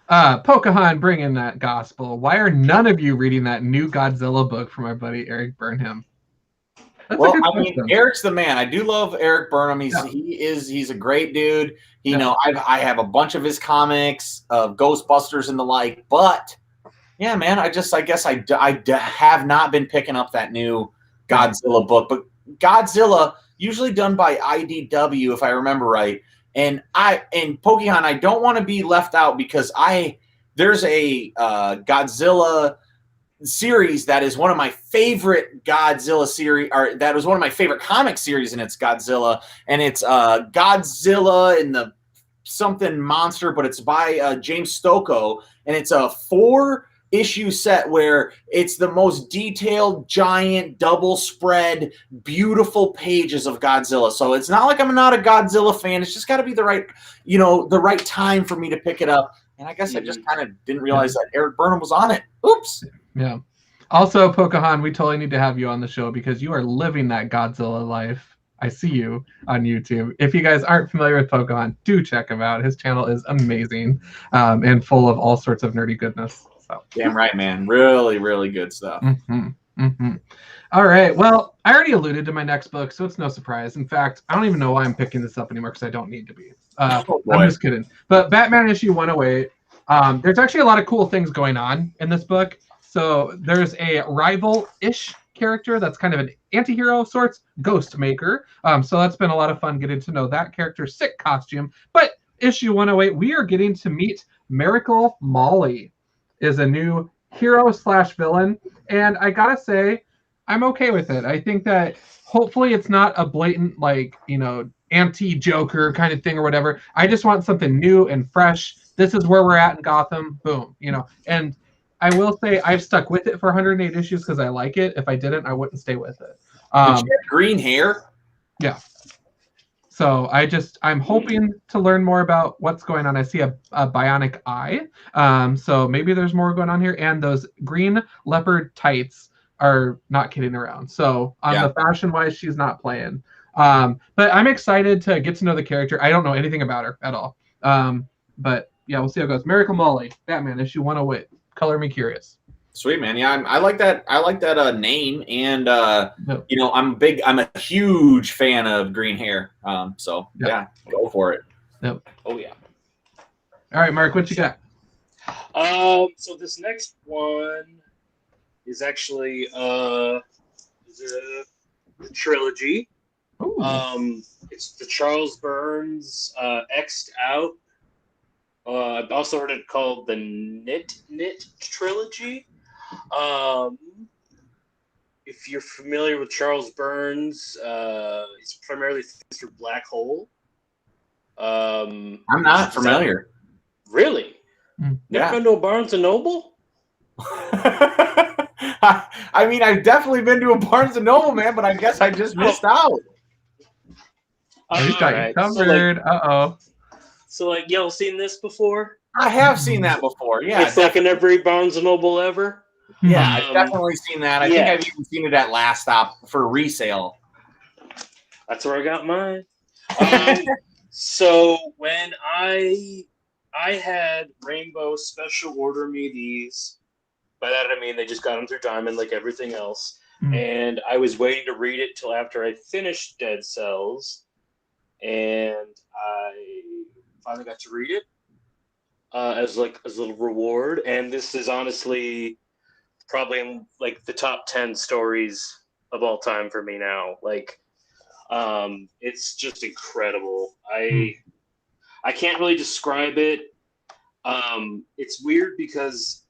Pocahontas bringing that gospel. Why are none of you reading that new Godzilla book from our buddy Eric Burnham? Well, I mean, Eric's the man. I do love Eric Burnham. He's a great dude. I have a bunch of his comics of Ghostbusters and the like. But yeah, man, I guess I have not been picking up that new Godzilla book. But Godzilla, usually done by IDW, if I remember right. And Pokemon, I don't want to be left out because there's a Godzilla series that is one of my favorite Godzilla series, or that was one of my favorite comic series, and it's Godzilla, and it's Godzilla and the something monster, but it's by James Stocco, and it's a 4-issue set where it's the most detailed, giant, double spread, beautiful pages of Godzilla. So it's not like I'm not a Godzilla fan. It's just got to be the right time for me to pick it up. And I guess I just kind of didn't realize that Eric Burnham was on it. Oops. Yeah. Also, Pocahontas, we totally need to have you on the show because you are living that Godzilla life. I see you on YouTube. If you guys aren't familiar with Pocahontas, do check him out. His channel is amazing and full of all sorts of nerdy goodness. So. Damn right, man. Really, really good stuff. Mm-hmm. Mm-hmm. All right. Well, I already alluded to my next book, so it's no surprise. In fact, I don't even know why I'm picking this up anymore because I don't need to be. I'm just kidding. But Batman issue 108, there's actually a lot of cool things going on in this book. So there's a rival-ish character that's kind of an anti-hero of sorts, Ghostmaker. So that's been a lot of fun getting to know that character's sick costume. But issue 108, we are getting to meet Miracle Molly, is a new hero/villain. And I gotta say, I'm okay with it. I think that hopefully it's not a blatant, anti-Joker kind of thing or whatever. I just want something new and fresh. This is where we're at in Gotham. Boom. And I will say I've stuck with it for 108 issues because I like it. If I didn't, I wouldn't stay with it. Did she have green hair? Yeah. So I'm hoping to learn more about what's going on. I see a bionic eye. So maybe there's more going on here. And those green leopard tights are not kidding around. So the fashion-wise, she's not playing. But I'm excited to get to know the character. I don't know anything about her at all. But yeah, we'll see how it goes. Miracle Molly, Batman, issue 108. Color me curious. Sweet, man. Yeah, I like that. I like that name, and Yep. you know, I'm a huge fan of green hair. So yeah, go for it. Yep. Oh yeah. All right, Mark, what you got? So this next one is actually the trilogy. Ooh. It's the Charles Burns X'd Out. I've also heard it called the Knit trilogy. If you're familiar with Charles Burns, he's primarily famous for Black Hole. I'm not familiar. Really? Never been to a Barnes and Noble? I mean, I've definitely been to a Barnes and Noble, man, but I guess I just missed out. He's got you covered. So, like, y'all seen this before? I have seen that before. Yeah, it's like in every Barnes and Noble ever. Yeah, I've definitely seen that. I think I've even seen it at Last Stop for resale. That's where I got mine. So when I had Rainbow special order me these. By that I mean they just got them through Diamond like everything else. And I was waiting to read it till after I finished Dead Cells. And I finally got to read it as a little reward. And this is honestly probably in like the top 10 stories of all time for me now. Like, it's just incredible. I can't really describe it. It's weird because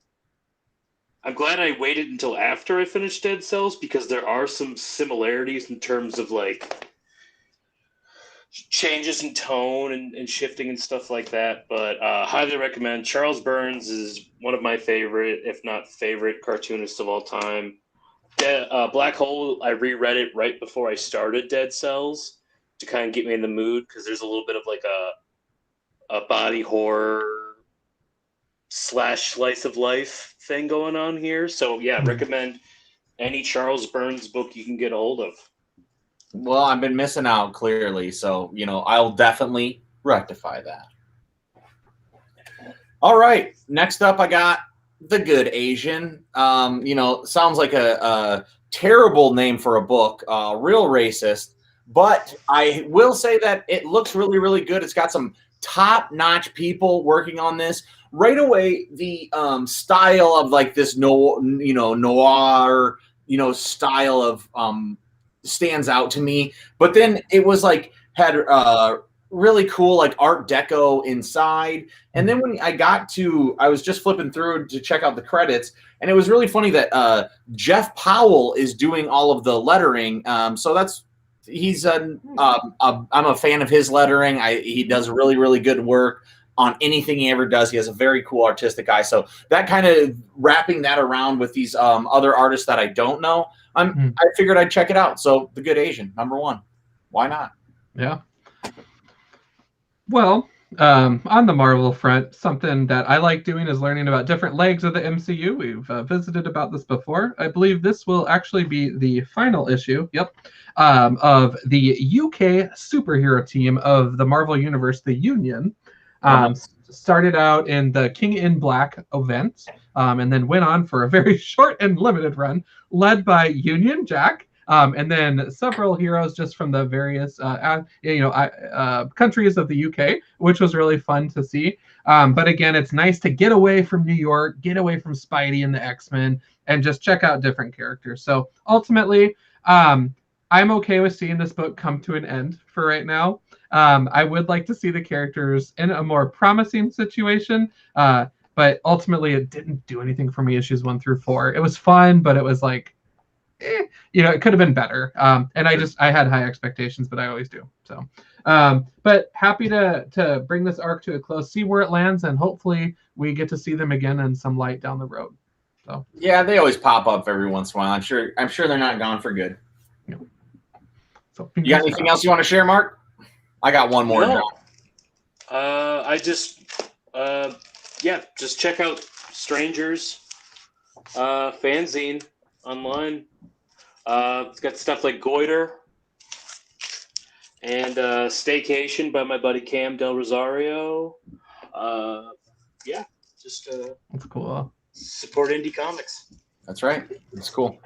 I'm glad I waited until after I finished Dead Cells because there are some similarities in terms of like changes in tone and shifting and stuff like that. But highly recommend. Charles Burns is one of my favorite, if not favorite, cartoonists of all time. Black Hole, I reread it right before I started Dead Cells to kind of get me in the mood because there's a little bit of like a body horror / slice of life thing going on here. So yeah, recommend any Charles Burns book you can get a hold of. Well, I've been missing out clearly, so you know I'll definitely rectify that. All right, next up I got The Good Asian. You know, sounds like a terrible name for a book, real racist. But I will say that it looks really, really good. It's got some top-notch people working on this. Right away, the style of like this noir, style of stands out to me. But then it was like had really cool like Art Deco inside. And then when I was just flipping through to check out the credits, and it was really funny that Jeff Powell is doing all of the lettering. So I'm a fan of his lettering. He does really, really good work on anything he ever does. He has a very cool artistic eye. So that kind of wrapping that around with these other artists that I don't know, I figured I'd check it out. So The Good Asian, #1. Why not? Yeah. Well, on the Marvel front, something that I like doing is learning about different legs of the MCU. We've visited about this before. I believe this will actually be the final issue, of the UK superhero team of the Marvel Universe, the Union. Started out in the King in Black event, and then went on for a very short and limited run, led by Union Jack, and then several heroes just from the various countries of the UK, which was really fun to see. But again, it's nice to get away from New York, get away from Spidey and the X-Men, and just check out different characters. So ultimately, I'm okay with seeing this book come to an end for right now. I would like to see the characters in a more promising situation, but ultimately it didn't do anything for me issues 1 through 4. It was fun, but it was like, it could have been better. And I had high expectations, but I always do. So, but happy to bring this arc to a close, see where it lands, and hopefully we get to see them again in some light down the road. So yeah, they always pop up every once in a while. I'm sure they're not gone for good. So you got anything else you want to share, Mark? I got one more. No. Just check out Strangers fanzine online. It's got stuff like Goiter and Staycation by my buddy Cam Del Rosario. That's cool. Support indie comics. That's right. That's cool.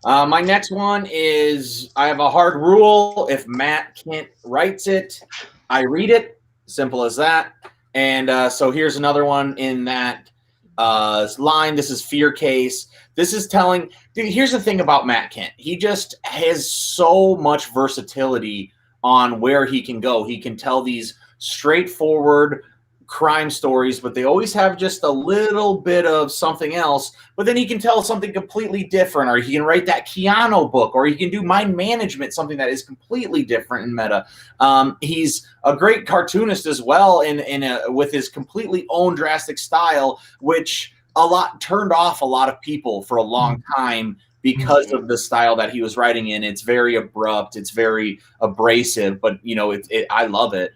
My next one is, I have a hard rule. If Matt Kent writes it, I read it. Simple as that. And so here's another one in that line. This is Fear Case. This is telling, dude, here's the thing about Matt Kent. He just has so much versatility on where he can go. He can tell these straightforward crime stories, but they always have just a little bit of something else. But then he can tell something completely different, or he can write that Keanu book, or he can do mind management, something that is completely different in meta. He's a great cartoonist as well, with his completely own drastic style, which turned off a lot of people for a long time because of the style that he was writing in. It's very abrupt, it's very abrasive, but I love it.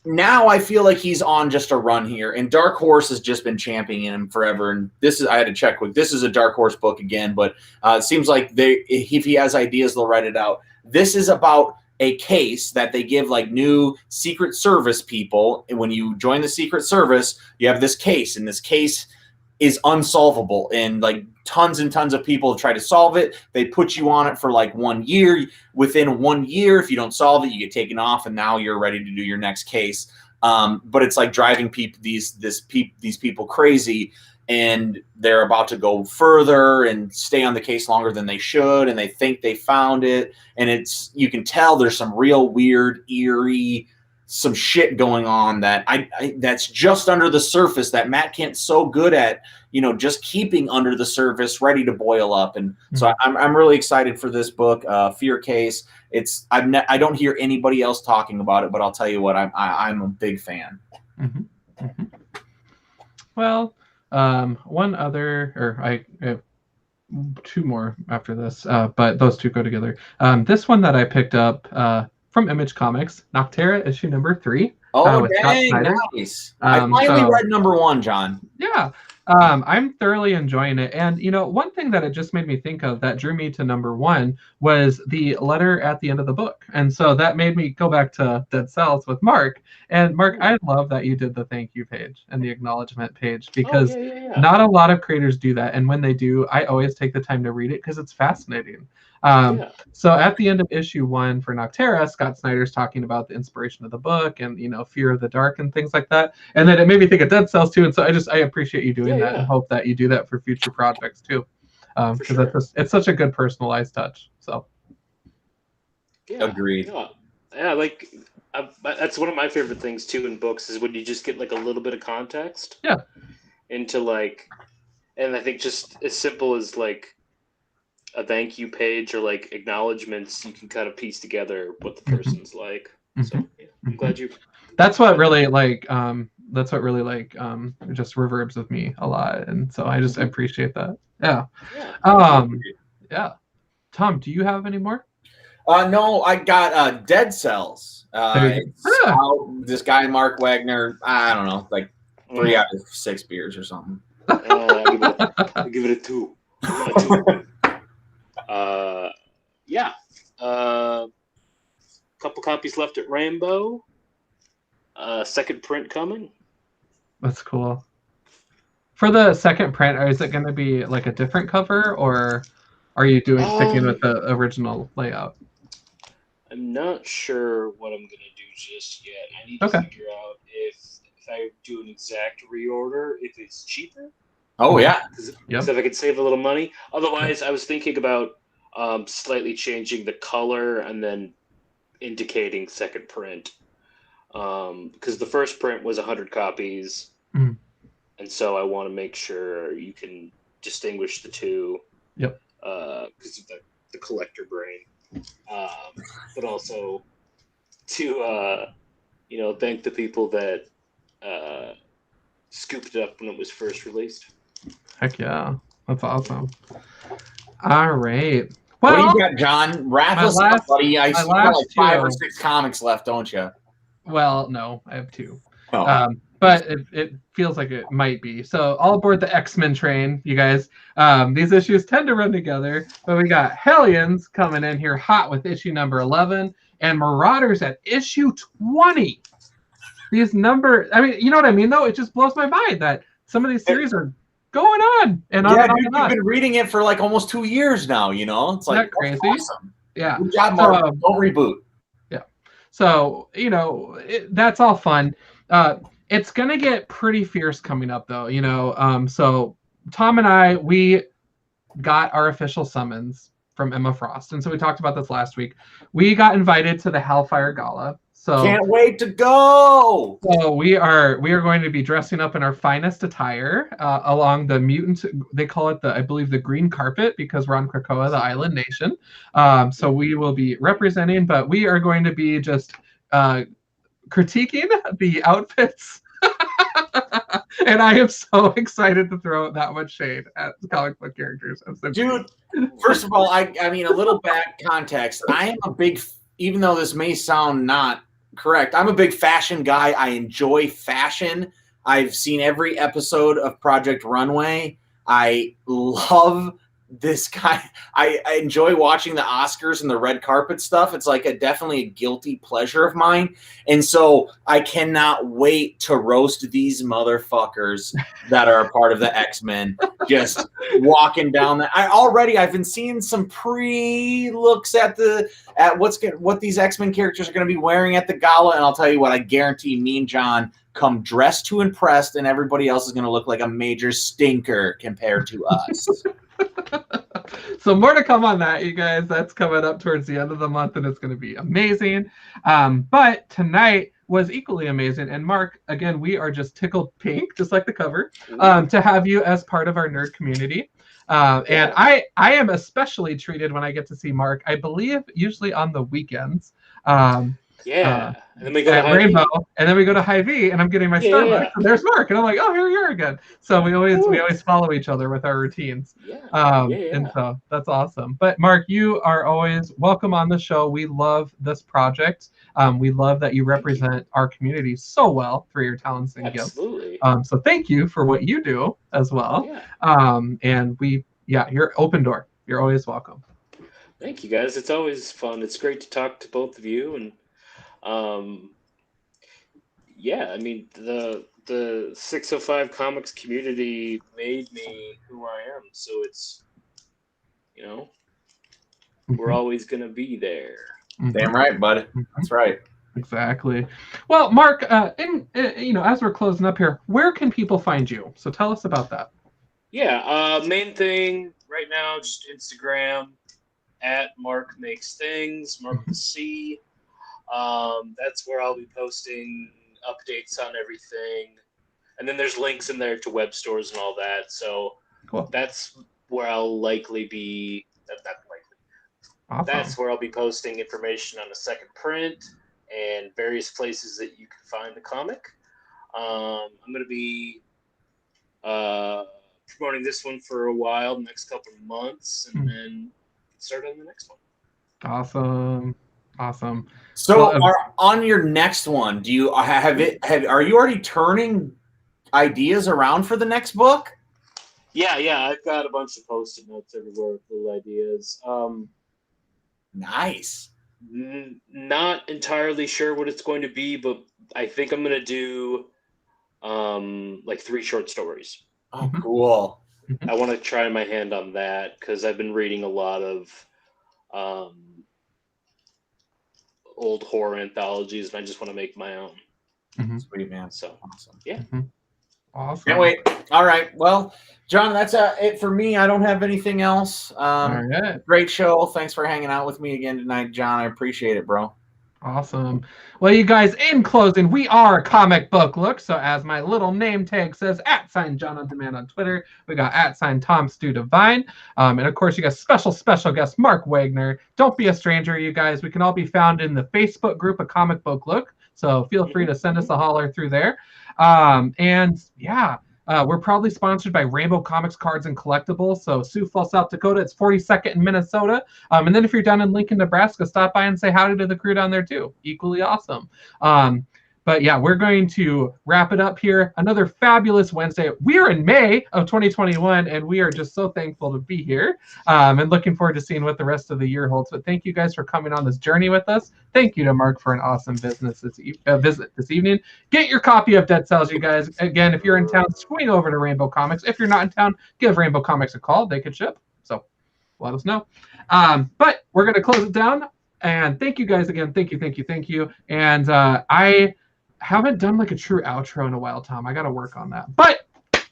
Now I feel like he's on just a run here, and Dark Horse has just been championing him forever. And I had to check with, this is a Dark Horse book again, but it seems like if he has ideas, they'll write it out. This is about a case that they give like new Secret Service people. And when you join the Secret Service, you have this case, and this case is unsolvable, and like tons and tons of people try to solve it. They put you on it for like 1 year. Within 1 year, if you don't solve it, you get taken off, and now you're ready to do your next case. But it's like driving these people crazy, and they're about to go further and stay on the case longer than they should, and they think they found it. And you can tell there's some real weird, eerie, some shit going on that's just under the surface that Matt Kent's so good at, just keeping under the surface, ready to boil up. And so I'm really excited for this book, Fear Case. I don't hear anybody else talking about it, but I'll tell you what, I'm a big fan. Mm-hmm. Mm-hmm. Well, one other, or I have two more after this, but those two go together. This one that I picked up from Image Comics, Noctera issue number 3. Oh, dang, nice. I finally read number 1, John. Yeah. I'm thoroughly enjoying it. And, one thing that it just made me think of that drew me to number 1 was the letter at the end of the book. And so that made me go back to Dead Cells with Mark. And Mark, I love that you did the thank you page and the acknowledgement page, because not a lot of creators do that. And when they do, I always take the time to read it because it's fascinating. So at the end of issue 1 for Noctera, Scott Snyder's talking about the inspiration of the book and, fear of the dark and things like that. And then it made me think of Dead Cells too. And so I appreciate you doing that and hope that you do that for future projects too. Because it's such a good personalized touch. So. Yeah, agreed. Yeah, like that's one of my favorite things too in books is when you just get like a little bit of context. Yeah. Into like, and I think just as simple as like a thank you page or like acknowledgments, you can kind of piece together what the person's like. So I'm glad you. That's what really just reverbs with me a lot, and so I appreciate that. Yeah. Yeah. Tom, do you have any more? No, I got Dead Cells. This guy Marc Wagner. I don't know, like 3 out of 6 beers or something. I'll give it a 2. Couple copies left at Rainbow. Second print coming. That's cool. For the second print, is it going to be like a different cover, or are you sticking with the original layout? I'm not sure what I'm going to do just yet. I need to figure out if I do an exact reorder, if it's cheaper. Oh, yeah. So if I could save a little money. Otherwise, I was thinking about slightly changing the color and then indicating second print. Because the first print was 100 copies. And so I want to make sure you can distinguish the two. Yep. Because of the collector brain. But also to, thank the people that scooped it up when it was first released. Heck yeah. That's awesome. All right. Well, what do you got, John? Wrap us up, buddy. I see like 5 or 6 comics left, don't you? Well, no, I have 2. Oh. But it feels like it might be. So all aboard the X-Men train, you guys. These issues tend to run together. But we got Hellions coming in here hot with issue number 11 and Marauders at issue 20. These numbers, I mean, you know what I mean, though? It just blows my mind that some of these series are going on and on Yeah, and on dude, and you've on. been reading it for like almost 2 years now, you know? It's Isn't like, that crazy? that's awesome. Yeah. Good job, Mark. Don't reboot. Yeah. So, you know, that's all fun. It's going to get pretty fierce coming up, though, you know. So Tom and I, we got our official summons from Emma Frost. And so we talked about this last week. We got invited to the Hellfire Gala. So Can't wait to go. So we are going to be dressing up in our finest attire along the mutant. They call it I believe the green carpet because we're on Krakoa, the island nation. So we will be representing, but we are going to be just critiquing the outfits. And I am so excited to throw that much shade at the comic book characters. Dude, first of all, I mean, a little back context. I am a big, even though this may sound not correct, I'm a big fashion guy. I enjoy fashion. I've seen every episode of Project Runway. I love this guy. I enjoy watching the Oscars and the red carpet stuff. It's like definitely a guilty pleasure of mine. And so I cannot wait to roast these motherfuckers that are a part of the X-Men just walking down that. I've been seeing some pre-looks at what these X-Men characters are going to be wearing at the gala. And I'll tell you what, I guarantee me and John come dressed to impress, and everybody else is going to look like a major stinker compared to us. So more to come on that, you guys. That's coming up towards the end of the month, and it's going to be amazing. But tonight was equally amazing. And Mark, again, we are just tickled pink, just like the cover, to have you as part of our nerd community. And I am especially treated when I get to see Mark, I believe, usually on the weekends. And then we go to Rainbow, and then we go to Hy-Vee, and I'm getting my Starbucks, and there's Mark, and I'm like, oh, here you are again. So we always follow each other with our routines. And so that's awesome. But Mark, you are always welcome on the show. We love this project. We love that you represent our community so well through your talents and gifts. So thank you for what you do as well. And you're open door. You're always welcome. Thank you, guys. It's always fun. It's great to talk to both of you, and I mean, the 605 Comics community made me who I am, so it's, you know, we're always gonna be there. Damn right, bud. That's right. Exactly. Well, Mark, as we're closing up here, where can people find you? So tell us about that. Main thing right now, just Instagram at Mark Makes Things, Mark with a C. That's where I'll be posting updates on everything. And then there's links in there to web stores and all that. So that's where I'll likely be. Awesome. That's where I'll be posting information on a second print and various places that you can find the comic. I'm going to be promoting this one for a while, the next couple of months, and then start on the next one. Awesome. So, on your next one, do you are you already turning ideas around for the next book? Yeah, I've got a bunch of post-it notes everywhere with little ideas. Nice. Not entirely sure what it's going to be, but I think I'm going to do like 3 short stories. Oh, cool. I want to try my hand on that because I've been reading a lot of old horror anthologies, and I just want to make my own. Sweet, man. So awesome. Yeah. Awesome. Can't wait. All right. Well, John, that's it for me. I don't have anything else. All right. Great show. Thanks for hanging out with me again tonight, John. I appreciate it, bro. Awesome. Well, you guys, in closing, we are Comic Book Look. So as my little name tag says, @John on Demand on Twitter. We got @Tom Stu Divine. And of course, you got special guest Marc Wagner. Don't be a stranger, you guys. We can all be found in the Facebook group of Comic Book Look. So feel free to send us a holler through there. We're proudly sponsored by Rainbow Comics Cards and Collectibles. So Sioux Falls, South Dakota. It's 42nd in Minnesota. And then if you're down in Lincoln, Nebraska, stop by and say howdy to the crew down there too. Equally awesome. But yeah, we're going to wrap it up here. Another fabulous Wednesday. We're in May of 2021, and we are just so thankful to be here and looking forward to seeing what the rest of the year holds. But thank you guys for coming on this journey with us. Thank you to Mark for an awesome visit this evening. Get your copy of Dead Cells, you guys. Again, if you're in town, swing over to Rainbow Comics. If you're not in town, give Rainbow Comics a call. They could ship. So let us know. But we're going to close it down. And thank you guys again. Thank you. And I haven't done like a true outro in a while, Tom. I got to work on that. But